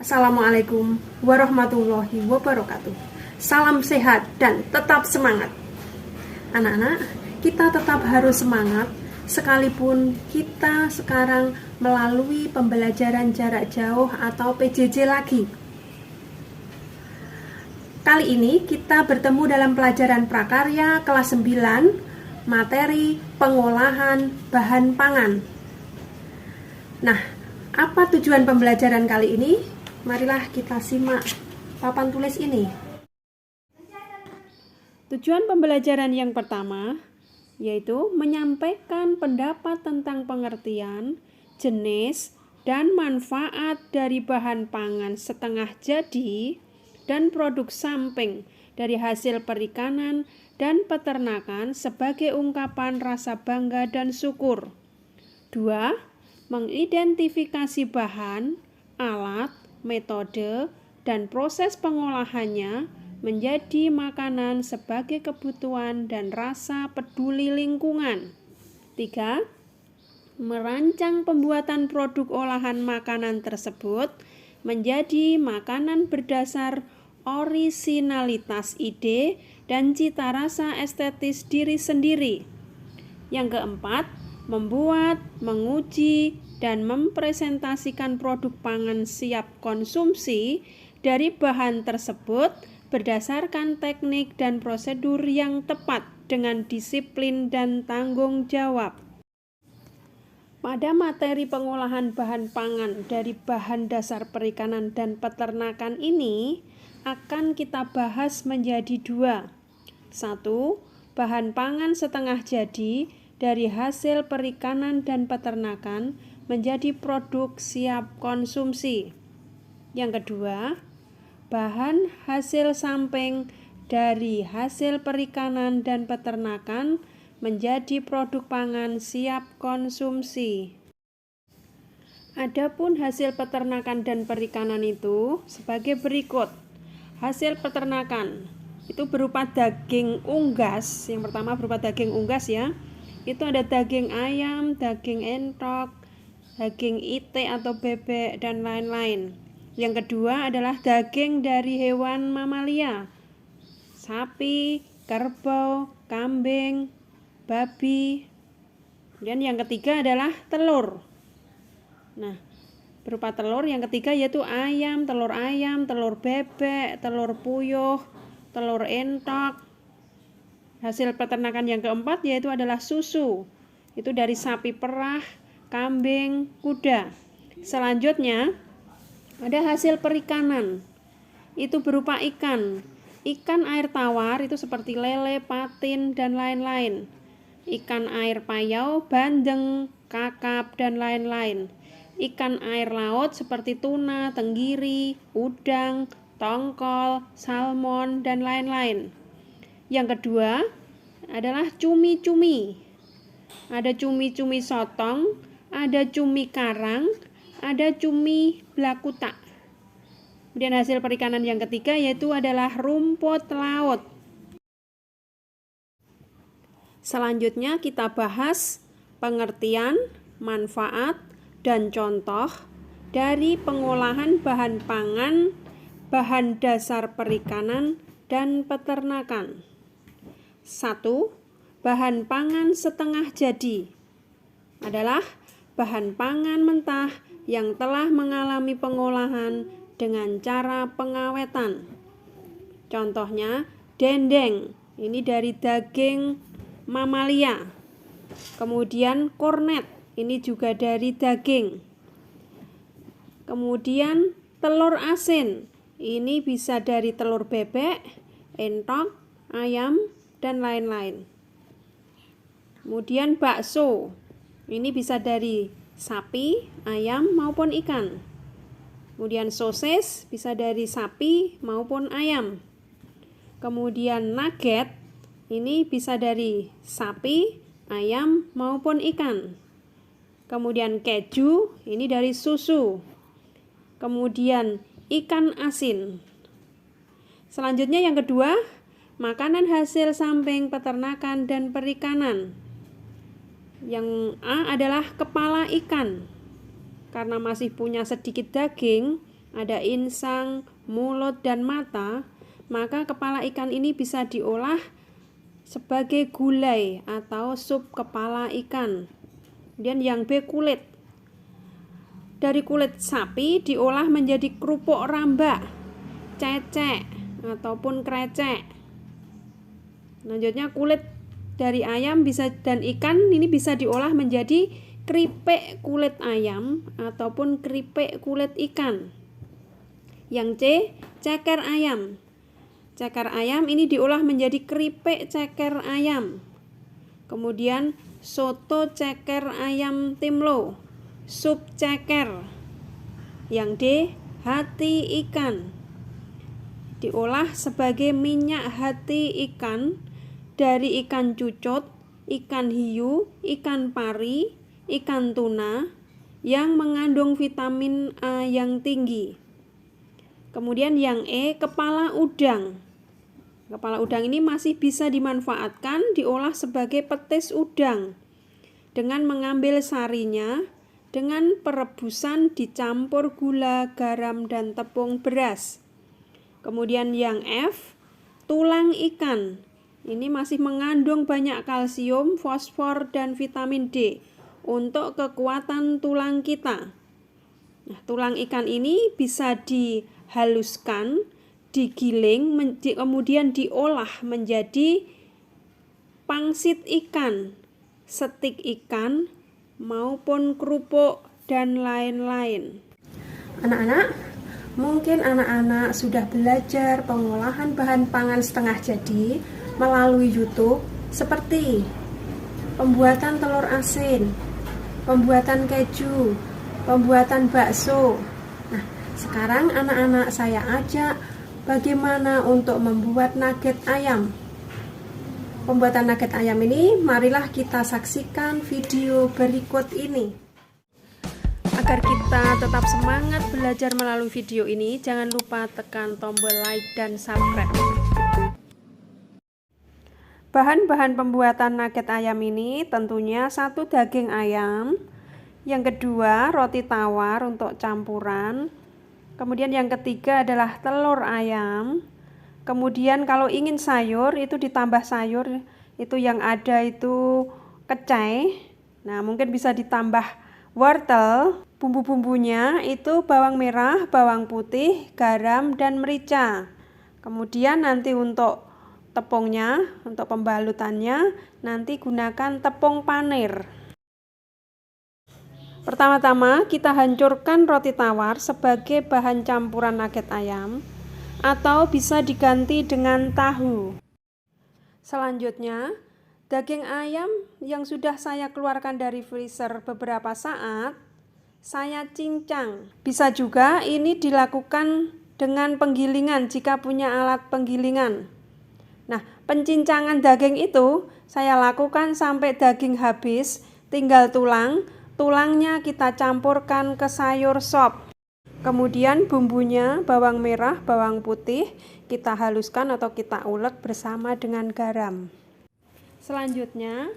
Assalamualaikum warahmatullahi wabarakatuh. Salam sehat dan tetap semangat. Anak-anak, kita tetap harus semangat sekalipun kita sekarang melalui pembelajaran jarak jauh atau PJJ lagi. Kali ini kita bertemu dalam pelajaran prakarya kelas 9, materi pengolahan bahan pangan. Nah, apa tujuan pembelajaran kali ini? Marilah kita simak papan tulis ini. Tujuan pembelajaran yang pertama yaitu menyampaikan pendapat tentang pengertian, jenis, dan manfaat dari bahan pangan setengah jadi dan produk samping dari hasil perikanan dan peternakan sebagai ungkapan rasa bangga dan syukur. 2. Mengidentifikasi bahan, alat, metode, dan proses pengolahannya menjadi makanan sebagai kebutuhan dan rasa peduli lingkungan. 3. Merancang pembuatan produk olahan makanan tersebut menjadi makanan berdasar orisinalitas ide dan cita rasa estetis diri sendiri. Yang keempat, membuat, menguji, dan mempresentasikan produk pangan siap konsumsi dari bahan tersebut berdasarkan teknik dan prosedur yang tepat dengan disiplin dan tanggung jawab. Pada materi pengolahan bahan pangan dari bahan dasar perikanan dan peternakan ini akan kita bahas menjadi 2. 1. Bahan pangan setengah jadi dari hasil perikanan dan peternakan menjadi produk siap konsumsi. Yang kedua, bahan hasil samping dari hasil perikanan dan peternakan menjadi produk pangan siap konsumsi. Adapun hasil peternakan dan perikanan itu sebagai berikut. Hasil peternakan itu berupa daging unggas. Yang pertama berupa daging unggas ya. Itu ada daging ayam, daging entok, daging itik atau bebek, dan lain-lain. Yang kedua adalah daging dari hewan mamalia, sapi, kerbau, kambing, babi. Dan yang ketiga adalah telur. Nah, berupa telur yang ketiga yaitu ayam, telur bebek, telur puyuh, telur entok. Hasil peternakan yang keempat yaitu adalah susu. Itu dari sapi perah, kambing, kuda. Selanjutnya ada hasil perikanan. Itu berupa ikan. Ikan air tawar itu seperti lele, patin, dan lain-lain. Ikan air payau, bandeng, kakap, dan lain-lain. Ikan air laut seperti tuna, tenggiri, udang, tongkol, salmon, dan lain-lain. Yang kedua adalah cumi-cumi. Ada cumi-cumi sotong, ada cumi karang, ada cumi blakuta. Kemudian hasil perikanan yang ketiga yaitu adalah rumput laut. Selanjutnya kita bahas pengertian, manfaat, dan contoh dari pengolahan bahan pangan, bahan dasar perikanan, dan peternakan. 1. Bahan pangan setengah jadi adalah bahan pangan mentah yang telah mengalami pengolahan dengan cara pengawetan. Contohnya dendeng, ini dari daging mamalia. Kemudian kornet, ini juga dari daging. Kemudian telur asin, ini bisa dari telur bebek, entok, ayam, dan lain-lain. Kemudian bakso, ini bisa dari sapi, ayam, maupun ikan. Kemudian sosis bisa dari sapi maupun ayam. Kemudian nugget, ini bisa dari sapi, ayam, maupun ikan. Kemudian keju, ini dari susu. Kemudian ikan asin. Selanjutnya yang kedua, makanan hasil samping peternakan dan perikanan. Yang A adalah kepala ikan. Karena masih punya sedikit daging, ada insang, mulut, dan mata, maka kepala ikan ini bisa diolah sebagai gulai atau sup kepala ikan. Kemudian yang B, kulit. Dari kulit sapi diolah menjadi kerupuk rambak, cecek, ataupun krecek. Selanjutnya kulit dari ayam dan ikan ini bisa diolah menjadi keripik kulit ayam ataupun keripik kulit ikan. Yang C, ceker ayam. Ceker ayam ini diolah menjadi keripik ceker ayam. Kemudian soto ceker ayam timlo, sup ceker. Yang D, hati ikan. Diolah sebagai minyak hati ikan dari ikan cucut, ikan hiu, ikan pari, ikan tuna yang mengandung vitamin A yang tinggi. Kemudian yang E, kepala udang. Kepala udang ini masih bisa dimanfaatkan diolah sebagai petis udang dengan mengambil sarinya, dengan perebusan dicampur gula, garam, dan tepung beras. Kemudian yang F, tulang ikan. Ini masih mengandung banyak kalsium, fosfor, dan vitamin D untuk kekuatan tulang kita. Nah, tulang ikan ini bisa dihaluskan, digiling, kemudian diolah menjadi pangsit ikan, stik ikan, maupun kerupuk, dan lain-lain. Anak-anak, mungkin anak-anak sudah belajar pengolahan bahan pangan setengah jadi melalui YouTube seperti pembuatan telur asin, pembuatan keju, pembuatan bakso. Nah, sekarang anak-anak saya ajak bagaimana untuk membuat nugget ayam. Pembuatan nugget ayam ini, marilah kita saksikan video berikut ini. Agar kita tetap semangat belajar melalui video ini, jangan lupa tekan tombol like dan subscribe. Bahan-bahan pembuatan nugget ayam ini tentunya 1 daging ayam, yang kedua roti tawar untuk campuran, kemudian yang ketiga adalah telur ayam, kemudian kalau ingin sayur itu ditambah sayur, itu yang ada itu kecai, nah mungkin bisa ditambah wortel, bumbu-bumbunya itu bawang merah, bawang putih, garam, dan merica. Kemudian nanti untuk tepungnya, untuk pembalutannya, nanti gunakan tepung panir. Pertama-tama kita hancurkan roti tawar sebagai bahan campuran nugget ayam, atau bisa diganti dengan tahu. Selanjutnya, daging ayam yang sudah saya keluarkan dari freezer beberapa saat, saya cincang. Bisa juga ini dilakukan dengan penggilingan jika punya alat penggilingan. Nah, pencincangan daging itu saya lakukan sampai daging habis, tinggal tulang. Tulangnya kita campurkan ke sayur sop. Kemudian bumbunya, bawang merah, bawang putih, kita haluskan atau kita ulek bersama dengan garam. Selanjutnya,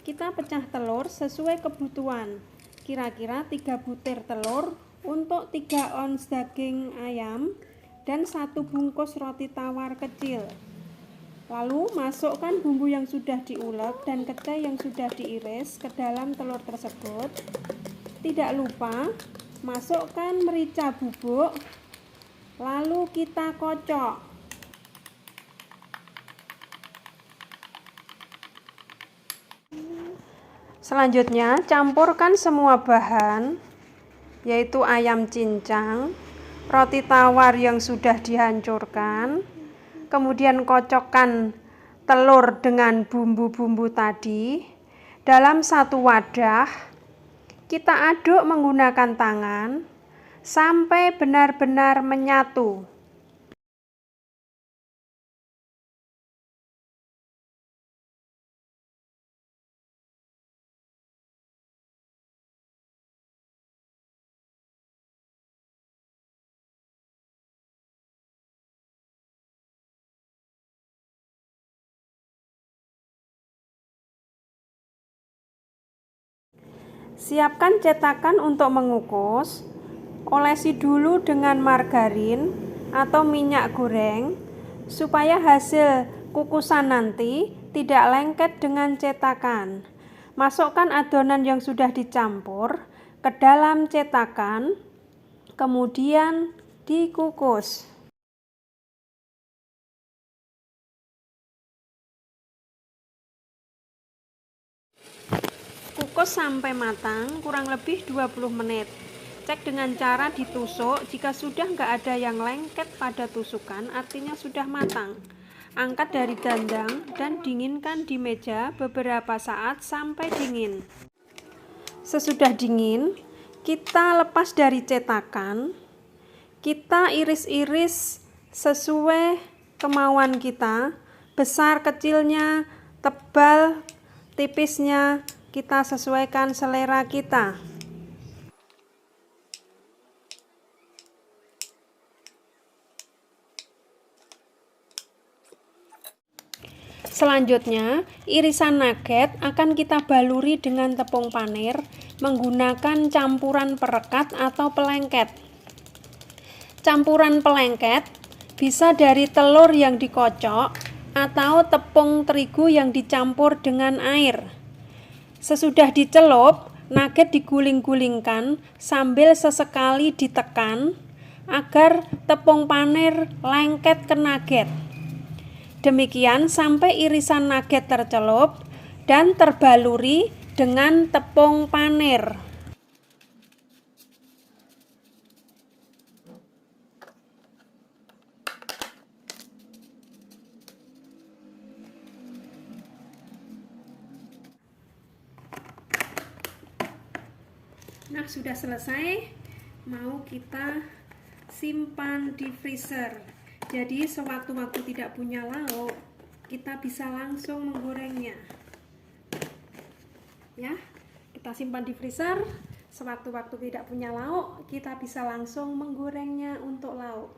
kita pecah telur sesuai kebutuhan. Kira-kira 3 butir telur untuk 3 ons daging ayam dan 1 bungkus roti tawar kecil. Lalu masukkan bumbu yang sudah diulek dan kecai yang sudah diiris ke dalam telur tersebut. Tidak lupa masukkan merica bubuk, lalu kita kocok. Selanjutnya campurkan semua bahan, yaitu ayam cincang, roti tawar yang sudah dihancurkan, kemudian kocokkan telur dengan bumbu-bumbu tadi dalam satu wadah. Kita aduk menggunakan tangan sampai benar-benar menyatu. Siapkan cetakan untuk mengukus. olesi dulu dengan margarin atau minyak goreng supaya hasil kukusan nanti tidak lengket dengan cetakan. Masukkan adonan yang sudah dicampur ke dalam cetakan, kemudian dikukus. Kukus sampai matang kurang lebih 20 menit. Cek dengan cara ditusuk, jika sudah nggak ada yang lengket pada tusukan artinya sudah matang. Angkat dari dandang dan dinginkan di meja beberapa saat sampai dingin. Sesudah dingin, kita lepas dari cetakan, kita iris-iris sesuai kemauan kita, besar kecilnya, tebal tipisnya, kita sesuaikan selera kita. Selanjutnya, irisan nugget akan kita baluri dengan tepung panir menggunakan campuran perekat atau pelengket. Campuran pelengket bisa dari telur yang dikocok atau tepung terigu yang dicampur dengan air. Sesudah dicelup, nugget diguling-gulingkan sambil sesekali ditekan agar tepung panir lengket ke nugget. Demikian sampai irisan nugget tercelup dan terbaluri dengan tepung panir. Nah, sudah selesai, mau kita simpan di freezer. Jadi sewaktu-waktu tidak punya lauk, kita bisa langsung menggorengnya. Ya, kita simpan di freezer. Sewaktu-waktu tidak punya lauk, kita bisa langsung menggorengnya untuk lauk.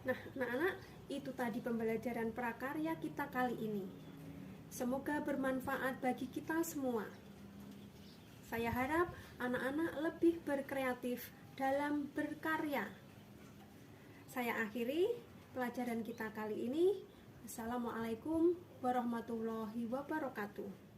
Nah, anak-anak, itu tadi pembelajaran prakarya kita kali ini. Semoga bermanfaat bagi kita semua. Saya harap anak-anak lebih berkreatif dalam berkarya. Saya akhiri pelajaran kita kali ini. Assalamualaikum warahmatullahi wabarakatuh.